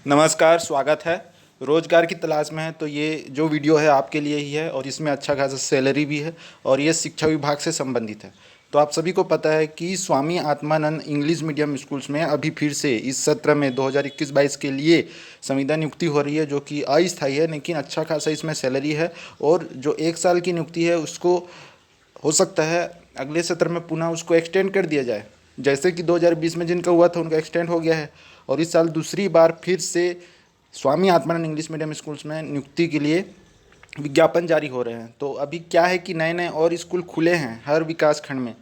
नमस्कार, स्वागत है। रोज़गार की तलाश में है तो ये जो वीडियो है आपके लिए ही है और इसमें अच्छा खासा सैलरी भी है और ये शिक्षा विभाग से संबंधित है। तो आप सभी को पता है कि Swami Atmanand English medium schools में अभी फिर से इस सत्र में 2021-22 के लिए संविदा नियुक्ति हो रही है, जो कि अस्थायी है लेकिन अच्छा खासा इसमें सैलरी है। और जो 1 साल की नियुक्ति है उसको हो सकता है अगले सत्र में पुनः उसको एक्सटेंड कर दिया जाए। जैसे कि 2020 में जिनका हुआ था उनका एक्सटेंड हो गया है और इस साल दूसरी बार फिर से Swami Atmanand English medium schools में नियुक्ति के लिए विज्ञापन जारी हो रहे हैं। तो अभी क्या है कि नए नए और स्कूल खुले हैं हर विकास खंड में,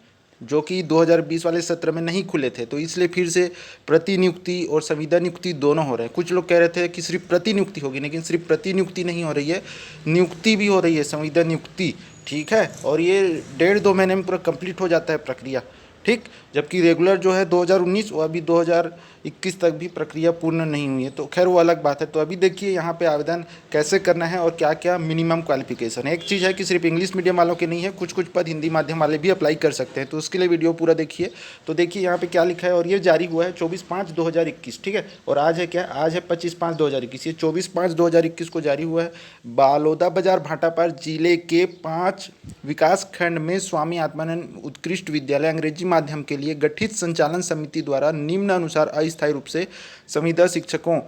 जो कि 2020 वाले सत्र में नहीं खुले थे, तो इसलिए फिर से प्रतिनियुक्ति और संविदा नियुक्ति दोनों हो रहे हैं। कुछ लोग कह रहे थे कि सिर्फ प्रतिनियुक्ति होगी, लेकिन सिर्फ प्रतिनियुक्ति नहीं हो रही है, नियुक्ति भी हो रही है, संविदा नियुक्ति। ठीक है, और ये 1.5-2 महीने में पूरा कंप्लीट हो जाता है प्रक्रिया। ठीक, जबकि रेगुलर जो है 2019 और अभी 2021 तक भी प्रक्रिया पूर्ण नहीं हुई है, तो खैर वो अलग बात है। तो अभी देखिए यहाँ पे आवेदन कैसे करना है और क्या क्या मिनिमम क्वालिफिकेशन है। एक चीज़ है कि सिर्फ इंग्लिश मीडियम वालों के नहीं है, कुछ कुछ पद हिंदी माध्यम वाले भी अप्लाई कर सकते हैं, तो उसके लिए वीडियो पूरा देखिए। तो देखिए यहाँ पे क्या लिखा है, और ये जारी हुआ है 24/5/2021। ठीक है, और आज है क्या, आज है 25/5/2021, ये 24/5/2021 को जारी हुआ है। बालोदाबाजार भाटापार जिले के 5 विकास खंड में स्वामी आत्मानंद उत्कृष्ट विद्यालय अंग्रेजी माध्यम के लिए गठित संचालन समिति द्वारा निम्नानुसार अस्थायी रूप से संविदा शिक्षकों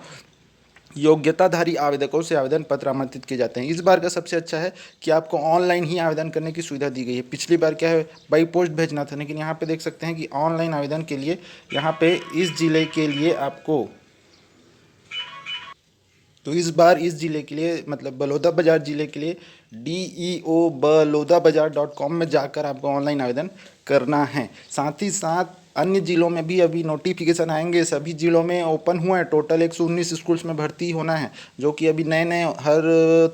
योग्यताधारी आवेदकों से आवेदन पत्र आमंत्रित किए जाते हैं। इस बार का सबसे अच्छा है कि आपको ऑनलाइन ही आवेदन करने की सुविधा दी गई है। पिछली बार क्या है, बाई पोस्ट भेजना था, लेकिन यहाँ पे देख सकते हैं कि ऑनलाइन आवेदन के लिए यहाँ पे इस जिले के लिए आपको, तो इस बार इस ज़िले के लिए मतलब बलौदाबाजार ज़िले के लिए DEO balodabazar.com में जाकर आपको ऑनलाइन आवेदन करना है। साथ ही साथ अन्य ज़िलों में भी अभी नोटिफिकेशन आएंगे। सभी ज़िलों में ओपन हुआ है, टोटल 119 स्कूल्स में भर्ती होना है, जो कि अभी नए नए हर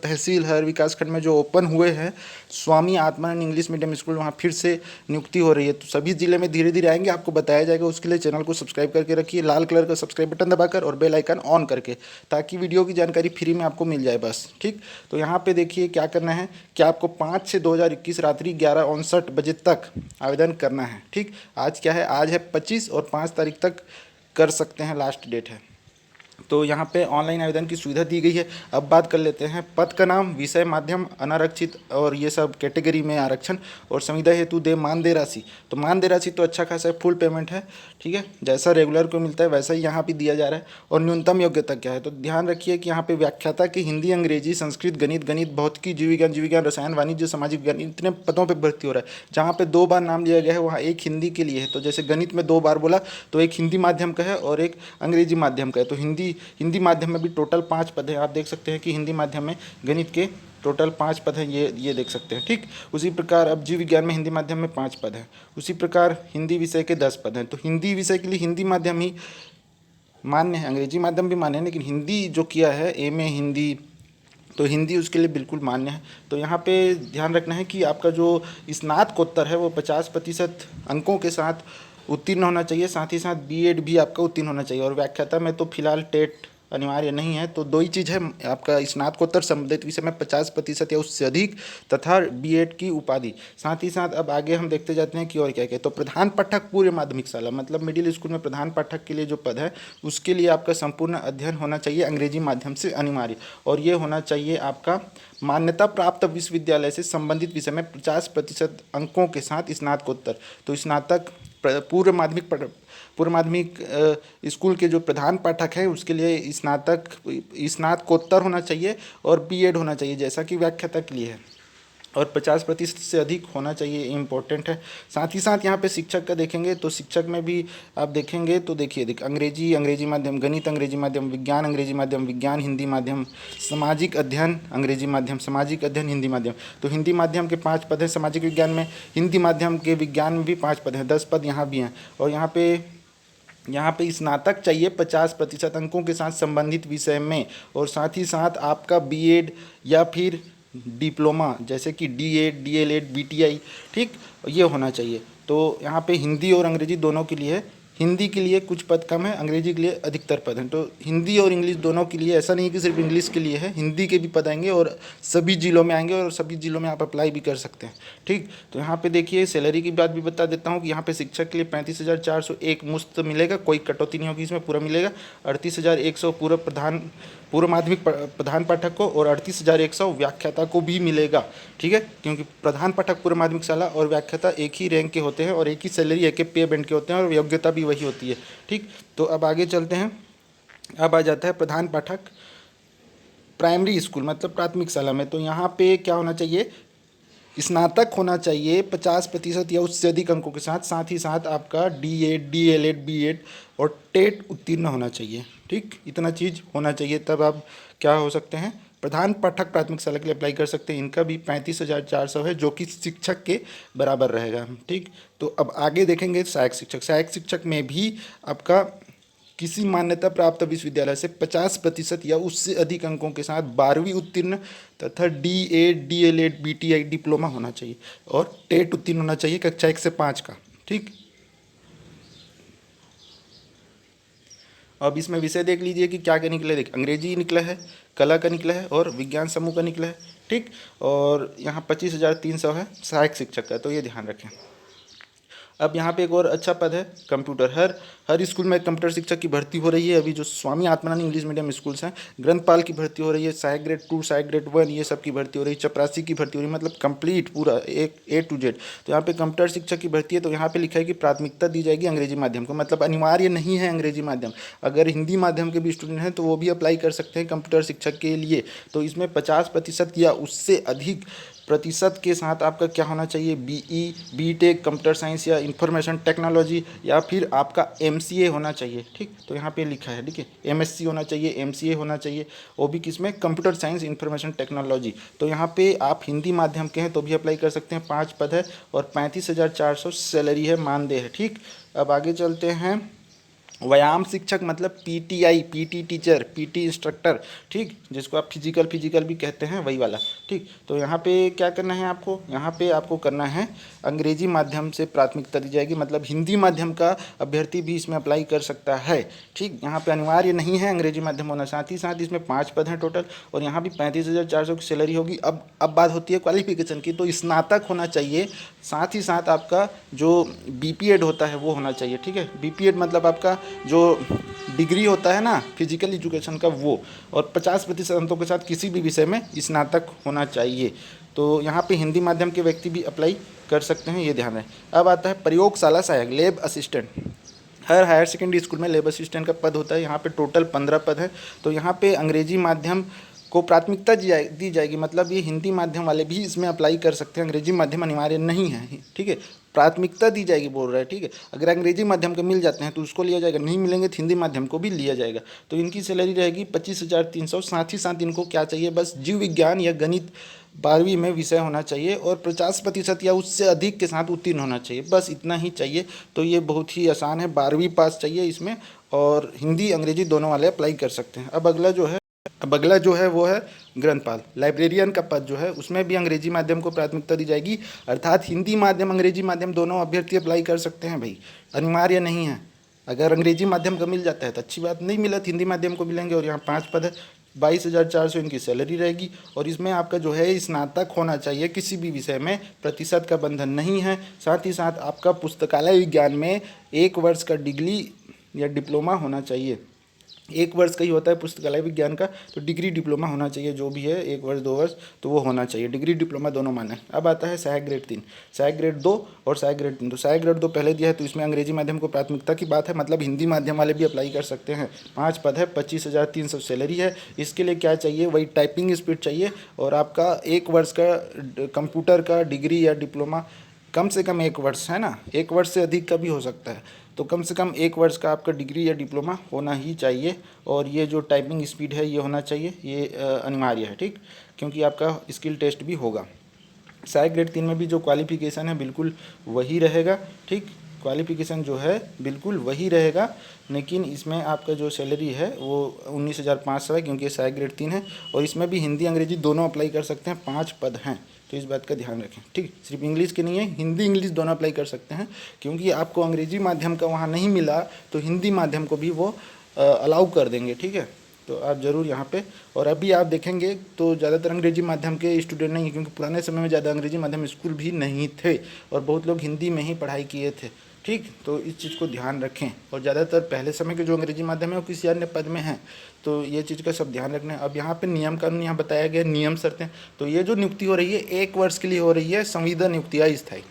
तहसील हर विकासखंड में जो ओपन हुए हैं Swami Atmanand English medium school, वहाँ फिर से नियुक्ति हो रही है। तो सभी ज़िले में धीरे धीरे आएंगे, आपको बताया जाएगा। उसके लिए चैनल को सब्सक्राइब करके रखिए, लाल कलर का सब्सक्राइब बटन दबाकर और बेल आइकन ऑन करके, ताकि वीडियो की जानकारी फ्री में आपको मिल जाए बस। ठीक, तो यहाँ पे देखिए क्या करना है कि आपको 5/6/2021 रात्रि 11:59 बजे तक आवेदन करना है। ठीक, आज क्या है, आज है 25 और 5 तारीख तक कर सकते हैं, लास्ट डेट है। तो यहाँ पे ऑनलाइन आवेदन की सुविधा दी गई है। अब बात कर लेते हैं पद का नाम, विषय माध्यम, अनारक्षित और ये सब कैटेगरी में आरक्षण, और संविदा हेतु दे मानदेय राशि। तो मानदेय राशि तो अच्छा खासा फुल पेमेंट है। ठीक है, जैसा रेगुलर को मिलता है वैसा ही यहाँ पे दिया जा रहा है। और न्यूनतम योग्यता क्या है, तो ध्यान रखिए कि यहाँ पे व्याख्याता की हिंदी, अंग्रेजी, संस्कृत, गणित, भौतिकी, जीव विज्ञान, रसायन, वाणिज्य, सामाजिक विज्ञान, इतने पदों पर भर्ती हो रहा है। जहाँ पे 2 बार नाम लिया गया है वहाँ एक हिंदी के लिए है। तो जैसे गणित में 2 बार बोला तो एक हिंदी माध्यम का है और एक अंग्रेजी माध्यम का है। तो हिंदी माध्यम में भी टोटल 5 पद हैं। आप देख सकते हैं कि हिंदी माध्यम में गणित के टोटल 5 पद हैं, ये देख सकते हैं। ठीक, उसी प्रकार अब जीव विज्ञान में हिंदी माध्यम में 5 पद हैं। उसी प्रकार हिंदी विषय के 10 पद हैं। तो हिंदी विषय के लिए हिंदी माध्यम ही मान्य है, अंग्रेजी माध्यम भी मान्य है, लेकिन हिंदी जो किया है एमए हिंदी, तो हिंदी उसके लिए बिल्कुल मान्य है। तो यहाँ पे ध्यान रखना है कि आपका जो स्नातकोत्तर है वो 50% अंकों के साथ उत्तीर्ण होना चाहिए। साथ ही साथ बीएड भी आपका उत्तीर्ण होना चाहिए। और व्याख्याता में तो फिलहाल टेट अनिवार्य नहीं है। तो 2 ही चीज़ है, आपका स्नातकोत्तर संबंधित विषय में 50% या उससे अधिक, तथा बीएड की उपाधि। साथ ही साथ अब आगे हम देखते जाते हैं कि और क्या क्या। तो प्रधान पाठक पूर्व माध्यमिक शाला मतलब मिडिल स्कूल में प्रधान पाठक के लिए जो पद है उसके लिए आपका संपूर्ण अध्ययन होना चाहिए अंग्रेजी माध्यम से अनिवार्य, और ये होना चाहिए आपका मान्यता प्राप्त विश्वविद्यालय से संबंधित विषय में 50% अंकों के साथ स्नातकोत्तर। तो स्नातक पूर्व माध्यमिक स्कूल के जो प्रधान पाठक हैं उसके लिए स्नातकोत्तर होना चाहिए और बीएड होना चाहिए, जैसा कि व्याख्याता के लिए है। और 50% से अधिक होना चाहिए, इम्पोर्टेंट है। साथ ही साथ यहाँ पे शिक्षक का देखेंगे तो शिक्षक में भी आप देखेंगे तो देखिए अंग्रेजी माध्यम, गणित अंग्रेजी माध्यम, विज्ञान अंग्रेजी माध्यम, विज्ञान हिंदी माध्यम, सामाजिक अध्ययन अंग्रेजी माध्यम, सामाजिक अध्ययन हिंदी माध्यम। तो हिंदी माध्यम के 5 पद हैं, सामाजिक विज्ञान में, हिंदी माध्यम के विज्ञान में भी 5 पद हैं, 10 पद यहाँ भी हैं। और यहाँ पे स्नातक चाहिए 50% अंकों के साथ संबंधित विषय में, और साथ ही साथ आपका बीएड या फिर डिप्लोमा जैसे कि डीएड, डीएलएड, बीटीआई, ठीक, ये होना चाहिए। तो यहाँ पे हिंदी और अंग्रेजी दोनों के लिए है। हिंदी के लिए कुछ पद कम है, अंग्रेजी के लिए अधिकतर पद हैं। तो हिंदी और इंग्लिश दोनों के लिए, ऐसा नहीं है कि सिर्फ इंग्लिश के लिए है, हिंदी के भी पद आएंगे और सभी जिलों में आएंगे और सभी जिलों में आप अप्लाई भी कर सकते हैं। ठीक, तो यहाँ पे देखिए सैलरी की बात भी बता देता हूँ कि यहाँ पे शिक्षक के लिए 35,401 मुफ्त मिलेगा, कोई कटौती नहीं होगी, इसमें पूरा मिलेगा। 38,100 पूर्व माध्यमिक प्रधान पाठक को और 38,100 व्याख्याता को भी मिलेगा। ठीक है, क्योंकि प्रधान पाठक पूर्व माध्यमिक शाला और व्याख्याता एक ही रैंक के होते हैं और एक ही सैलरी, एक ही पे बैंड के होते हैं और योग्यता भी वही होती है। ठीक, तो अब आगे चलते हैं। अब आ जाता है प्रधान पाठक प्राइमरी स्कूल मतलब प्राथमिक शाला में। तो यहाँ पे क्या होना चाहिए, स्नातक होना चाहिए 50% या उससे अधिक अंकों के साथ, साथ ही साथ आपका D.Ed, D.LEd, B.Ed और टेट उत्तीर्ण होना चाहिए। ठीक, इतना चीज़ होना चाहिए, तब आप क्या हो सकते हैं, प्रधान पाठक प्राथमिक शाला के लिए अप्लाई कर सकते हैं। इनका भी 35,400 है, जो कि शिक्षक के बराबर रहेगा। ठीक, तो अब आगे देखेंगे सहायक शिक्षक। सहायक शिक्षक में भी आपका किसी मान्यता प्राप्त विश्वविद्यालय से 50% या उससे अधिक अंकों के साथ 12वीं उत्तीर्ण तथा D.Ed, D.LEd, BTI डिप्लोमा होना चाहिए और टेट उत्तीर्ण होना चाहिए कक्षा 1 से 5 का। ठीक, अब इसमें विषय देख लीजिए कि क्या क्या निकला है। देखिए, अंग्रेजी निकला है, कला का निकला है और विज्ञान समूह का निकला है। ठीक, और यहाँ 25,300 है सहायक शिक्षक का, तो ये ध्यान रखें। अब यहाँ पे एक और अच्छा पद है कंप्यूटर। हर स्कूल में कंप्यूटर शिक्षक की भर्ती हो रही है। अभी जो Swami Atmanand English medium schools हैं, ग्रंथपाल की भर्ती हो रही है, सहायक ग्रेड 2, सहायक ग्रेड 1, ये सब की भर्ती हो रही है, चपरासी की भर्ती हो रही है, मतलब कंप्लीट पूरा एक A to Z। तो यहाँ पे कंप्यूटर शिक्षक की भर्ती है, तो यहाँ पे लिखा है कि प्राथमिकता दी जाएगी अंग्रेजी माध्यम को, मतलब अनिवार्य नहीं है अंग्रेजी माध्यम। अगर हिंदी माध्यम के भी स्टूडेंट हैं तो वो भी अप्लाई कर सकते हैं कंप्यूटर शिक्षक के लिए। तो इसमें 50% या उससे अधिक प्रतिशत के साथ आपका क्या होना चाहिए, BE, BTech कंप्यूटर साइंस या इंफॉर्मेशन टेक्नोलॉजी, या फिर आपका MCA होना चाहिए। ठीक, तो यहाँ पे लिखा है, ठीक है, MSc होना चाहिए, MCA होना चाहिए, वो भी किसमें, कंप्यूटर साइंस इंफॉर्मेशन टेक्नोलॉजी। तो यहाँ पे आप हिंदी माध्यम के हैं तो भी अप्लाई कर सकते हैं। 5 पद है और 35,400 सैलरी है, मानदेय है। ठीक, अब आगे चलते हैं। व्यायाम शिक्षक मतलब PTI, PT teacher, PT instructor. ठीक, जिसको आप फिजिकल भी कहते हैं, वही वाला। ठीक, तो यहाँ पे क्या करना है आपको, यहाँ पे आपको करना है अंग्रेजी माध्यम से प्राथमिकता दी जाएगी, मतलब हिंदी माध्यम का अभ्यर्थी भी इसमें अप्लाई कर सकता है। ठीक, यहाँ पे अनिवार्य नहीं है अंग्रेजी माध्यम होना। साथ ही साथ इसमें 5 पद हैं टोटल और यहाँ भी 35,400 की सैलरी होगी। अब बात होती है क्वालिफिकेशन की, तो स्नातक होना चाहिए, साथ ही साथ आपका जो BPEd होता है वो होना चाहिए। ठीक है, BPEd मतलब आपका जो डिग्री होता है ना फिजिकल एजुकेशन का, वो, और 50% अंकों के साथ किसी भी विषय में स्नातक होना चाहिए। तो यहाँ पे हिंदी माध्यम के व्यक्ति भी अप्लाई कर सकते हैं, ये ध्यान रहे। अब आता है प्रयोगशाला सहायक, लैब असिस्टेंट। हर हायर सेकेंडरी स्कूल में लैब असिस्टेंट का पद होता है। यहाँ पे टोटल 15 पद है। तो यहाँ पे अंग्रेजी माध्यम को प्राथमिकता दी जाएगी, मतलब ये हिंदी माध्यम वाले भी इसमें अप्लाई कर सकते हैं, अंग्रेजी माध्यम अनिवार्य नहीं है। ठीक है, प्राथमिकता दी जाएगी बोल रहा है। ठीक है, अगर अंग्रेजी माध्यम के मिल जाते हैं तो उसको लिया जाएगा, नहीं मिलेंगे तो हिंदी माध्यम को भी लिया जाएगा। तो इनकी सैलरी रहेगी 25,300। साथ ही साथ इनको क्या चाहिए, बस जीव विज्ञान या गणित 12वीं में विषय होना चाहिए और 50% या उससे अधिक के साथ उत्तीर्ण होना चाहिए, बस इतना ही चाहिए। तो ये बहुत ही आसान है, 12वीं पास चाहिए इसमें, और हिंदी अंग्रेजी दोनों वाले अप्लाई कर सकते हैं। अब अगला जो है वो है ग्रंथपाल। लाइब्रेरियन का पद जो है उसमें भी अंग्रेजी माध्यम को प्राथमिकता दी जाएगी, अर्थात हिंदी माध्यम अंग्रेजी माध्यम दोनों अभ्यर्थी अप्लाई कर सकते हैं भाई, अनिवार्य नहीं है। अगर अंग्रेजी माध्यम का मिल जाता है तो अच्छी बात, नहीं मिला तो हिंदी माध्यम को मिलेंगे। और यहाँ 5 पद है, 22,400 इनकी सैलरी रहेगी और इसमें आपका जो है स्नातक होना चाहिए किसी भी विषय में, प्रतिशत का बंधन नहीं है। साथ ही साथ आपका पुस्तकालय विज्ञान में 1 वर्ष का डिग्री या डिप्लोमा होना चाहिए। 1 वर्ष का ही होता है पुस्तकालय विज्ञान का, तो डिग्री डिप्लोमा होना चाहिए, जो भी है 1 वर्ष 2 वर्ष तो वो होना चाहिए, डिग्री डिप्लोमा दोनों माने। अब आता है सहायक ग्रेड 3, सहायक ग्रेड 2 और सहायक ग्रेड 3। तो सहायक ग्रेड 2 पहले दिया है, तो इसमें अंग्रेजी माध्यम को प्राथमिकता की बात है, मतलब हिंदी माध्यम वाले भी अप्लाई कर सकते हैं। 5 पद है, 25,300 सैलरी है। इसके लिए क्या चाहिए, वही टाइपिंग स्पीड चाहिए और आपका 1 वर्ष का कंप्यूटर का डिग्री या डिप्लोमा, कम से कम 1 वर्ष है ना, 1 वर्ष से अधिक का भी हो सकता है, तो कम से कम 1 वर्ष का आपका डिग्री या डिप्लोमा होना ही चाहिए। और ये जो टाइपिंग स्पीड है ये होना चाहिए, ये अनिवार्य है। ठीक, क्योंकि आपका स्किल टेस्ट भी होगा। सहायक ग्रेड 3 में भी जो क्वालिफिकेशन है बिल्कुल वही रहेगा। ठीक, क्वालिफिकेशन जो है बिल्कुल वही रहेगा, लेकिन इसमें आपका जो सैलरी है वो 19,500 है, क्योंकि ये सहायक ग्रेड 3 है। और इसमें भी हिंदी अंग्रेजी दोनों अप्लाई कर सकते हैं, 5 पद हैं। तो इस बात का ध्यान रखें, ठीक। सिर्फ इंग्लिश के नहीं है, हिंदी इंग्लिश दोनों अप्लाई कर सकते हैं, क्योंकि आपको अंग्रेजी माध्यम का वहाँ नहीं मिला तो हिंदी माध्यम को भी वो अलाउ कर देंगे, ठीक है। तो आप ज़रूर यहाँ पे, और अभी आप देखेंगे तो ज़्यादातर अंग्रेजी माध्यम के स्टूडेंट नहीं है, क्योंकि पुराने समय में ज़्यादा अंग्रेजी माध्यम स्कूल भी नहीं थे और बहुत लोग हिंदी में ही पढ़ाई किए थे, ठीक। तो इस चीज़ को ध्यान रखें, और ज़्यादातर पहले समय के जो अंग्रेजी माध्यम है वो किसी अन्य पद में हैं, तो ये चीज़ का सब ध्यान रखना है। अब यहाँ पे नियम कानून यहाँ बताया गया, नियम शर्तें, तो ये जो नियुक्ति हो रही है 1 वर्ष के लिए हो रही है, संविदा नियुक्ति अस्थायी,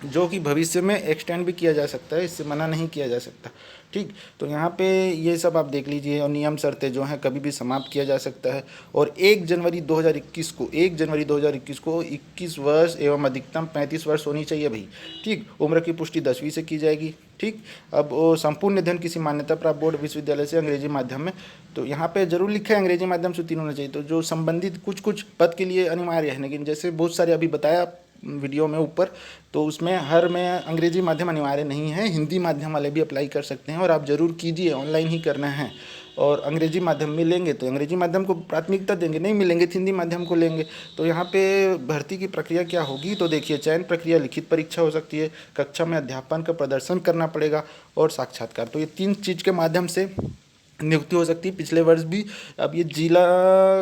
जो कि भविष्य में एक्सटेंड भी किया जा सकता है, इससे मना नहीं किया जा सकता, ठीक। तो यहाँ पे ये सब आप देख लीजिए, और नियम शर्तें जो हैं कभी भी समाप्त किया जा सकता है, और 1 जनवरी 2021 को 21 वर्ष एवं अधिकतम 35 वर्ष होनी चाहिए भाई, ठीक। उम्र की पुष्टि 10वीं से की जाएगी, ठीक। अब वो संपूर्ण निधन किसी मान्यता प्राप्त बोर्ड विश्वविद्यालय से अंग्रेजी माध्यम में, तो यहाँ पे जरूर लिखा है अंग्रेजी माध्यम से उत्तीर्ण होना चाहिए, तो जो संबंधित कुछ पद के लिए अनिवार्य है, लेकिन जैसे बहुत सारे अभी बताया वीडियो में ऊपर, तो उसमें हर में अंग्रेजी माध्यम अनिवार्य नहीं है, हिंदी माध्यम वाले भी अप्लाई कर सकते हैं, और आप ज़रूर कीजिए, ऑनलाइन ही करना है। और अंग्रेजी माध्यम मिलेंगे तो अंग्रेजी माध्यम को प्राथमिकता देंगे, नहीं मिलेंगे तो हिंदी माध्यम को लेंगे। तो यहाँ पे भर्ती की प्रक्रिया क्या होगी, तो देखिए, चयन प्रक्रिया लिखित परीक्षा हो सकती है, कक्षा में अध्यापन का प्रदर्शन करना पड़ेगा, और साक्षात्कार। तो ये 3 चीज़ के माध्यम से नियुक्ति हो सकती है। पिछले वर्ष भी, अब ये जिला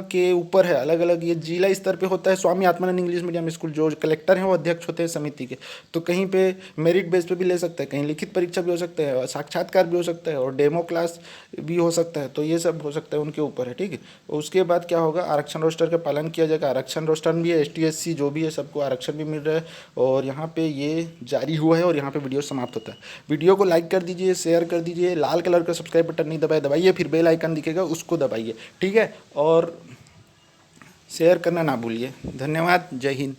के ऊपर है, अलग अलग ये जिला स्तर पे होता है। Swami Atmanand English medium school, जो कलेक्टर हैं वो अध्यक्ष होते हैं समिति के, तो कहीं पे मेरिट बेस पे भी ले सकते हैं, कहीं लिखित परीक्षा भी हो सकता है, और साक्षात्कार भी हो सकता है, और डेमो क्लास भी हो सकता है, तो ये सब हो सकता है, उनके ऊपर है, ठीक है। उसके बाद क्या होगा, आरक्षण रोस्टर का पालन किया जाएगा, आरक्षण रोस्टर भी है, ST SC जो भी है सबको आरक्षण भी मिल रहा है, और यहाँ पे ये जारी हुआ है, और यहाँ पे वीडियो समाप्त होता है। वीडियो को लाइक कर दीजिए, शेयर कर दीजिए, लाल कलर का सब्सक्राइब बटन नहीं दबाइए, फिर बेल आइकन दिखेगा उसको दबाइए, ठीक है, और शेयर करना ना भूलिए। धन्यवाद, जय हिंद।